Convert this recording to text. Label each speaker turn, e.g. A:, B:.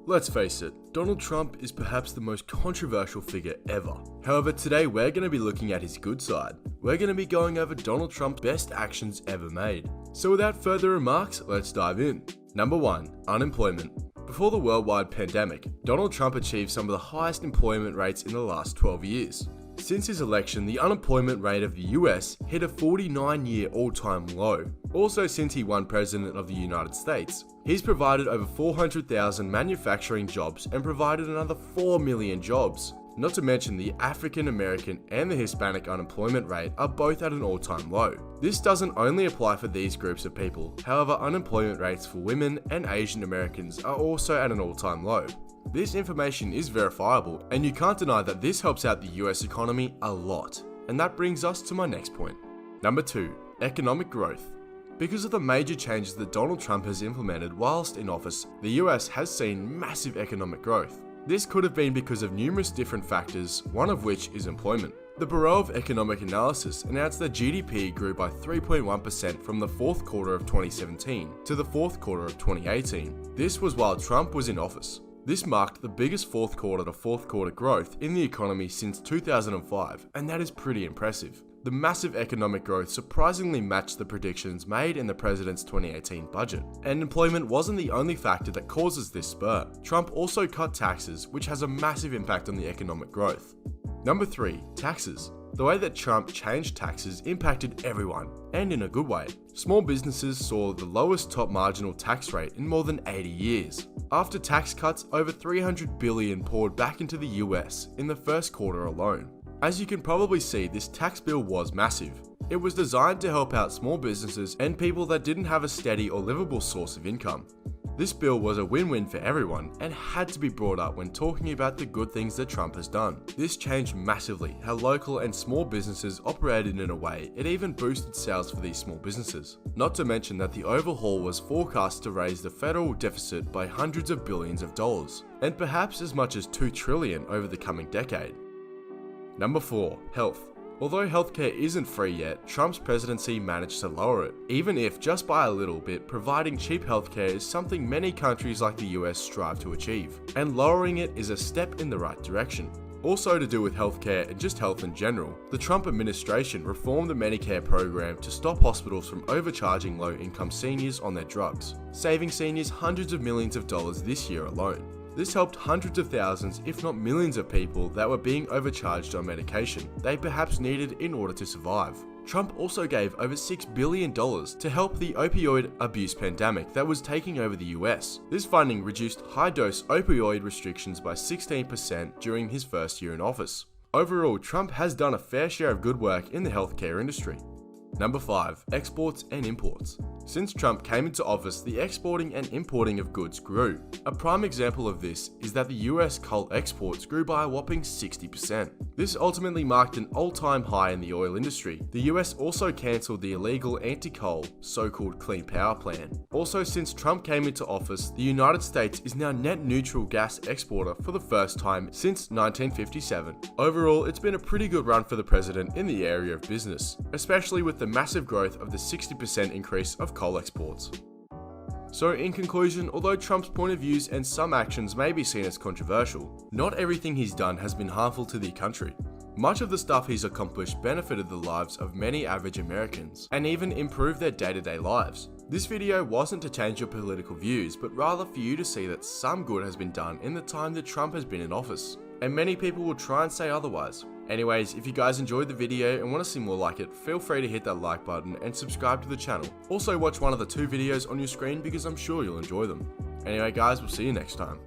A: Let's face it, Donald Trump is perhaps the most controversial figure ever. However, today we're going to be looking at his good side. We're going to be going over Donald Trump's best actions ever made. So without further remarks, let's dive in. Number 1. Unemployment. Before the worldwide pandemic, Donald Trump achieved some of the highest employment rates in the last 12 years. Since his election, the unemployment rate of the US hit a 49-year all-time low. Also, since he won President of the United States, he's provided over 400,000 manufacturing jobs and provided another 4 million jobs. Not to mention the African American and the Hispanic unemployment rate are both at an all-time low. This doesn't only apply for these groups of people, however, unemployment rates for women and Asian Americans are also at an all-time low. This information is verifiable, and you can't deny that this helps out the US economy a lot. And that brings us to my next point. Number 2. Economic growth. Because of the major changes that Donald Trump has implemented whilst in office, the US has seen massive economic growth. This could have been because of numerous different factors, one of which is employment. The Bureau of Economic Analysis announced that GDP grew by 3.1% from the fourth quarter of 2017 to the fourth quarter of 2018. This was while Trump was in office. This marked the biggest fourth quarter to fourth quarter growth in the economy since 2005, and that is pretty impressive. The massive economic growth surprisingly matched the predictions made in the president's 2018 budget. And employment wasn't the only factor that causes this spur. Trump also cut taxes, which has a massive impact on the economic growth. Number 3. Taxes. The way that Trump changed taxes impacted everyone, and in a good way. Small businesses saw the lowest top marginal tax rate in more than 80 years. After tax cuts, over $300 billion poured back into the US in the first quarter alone. As you can probably see, this tax bill was massive. It was designed to help out small businesses and people that didn't have a steady or livable source of income. This bill was a win-win for everyone and had to be brought up when talking about the good things that Trump has done. This changed massively how local and small businesses operated in a way it even boosted sales for these small businesses. Not to mention that the overhaul was forecast to raise the federal deficit by hundreds of billions of dollars, and perhaps as much as $2 trillion over the coming decade. Number 4. Health. Although healthcare isn't free yet, Trump's presidency managed to lower it, even if just by a little bit. Providing cheap healthcare is something many countries like the US strive to achieve, and lowering it is a step in the right direction. Also to do with healthcare and just health in general, the Trump administration reformed the Medicare program to stop hospitals from overcharging low-income seniors on their drugs, saving seniors hundreds of millions of dollars this year alone. This helped hundreds of thousands, if not millions of people that were being overcharged on medication they perhaps needed in order to survive. Trump also gave over $6 billion to help the opioid abuse pandemic that was taking over the US. This funding reduced high-dose opioid restrictions by 16% during his first year in office. Overall, Trump has done a fair share of good work in the healthcare industry. Number 5. Exports and imports. Since Trump came into office, the exporting and importing of goods grew. A prime example of this is that the US coal exports grew by a whopping 60%. This ultimately marked an all-time high in the oil industry. The US also cancelled the illegal anti-coal, so-called Clean Power Plan. Also, since Trump came into office, the United States is now net neutral gas exporter for the first time since 1957. Overall, it's been a pretty good run for the president in the area of business, especially with the massive growth of the 60% increase of coal exports. So in conclusion, although Trump's point of views and some actions may be seen as controversial, not everything he's done has been harmful to the country. Much of the stuff he's accomplished benefited the lives of many average Americans, and even improved their day-to-day lives. This video wasn't to change your political views, but rather for you to see that some good has been done in the time that Trump has been in office, and many people will try and say otherwise. Anyways, if you guys enjoyed the video and want to see more like it, feel free to hit that like button and subscribe to the channel. Also watch one of the 2 videos on your screen because I'm sure you'll enjoy them. Anyway guys, we'll see you next time.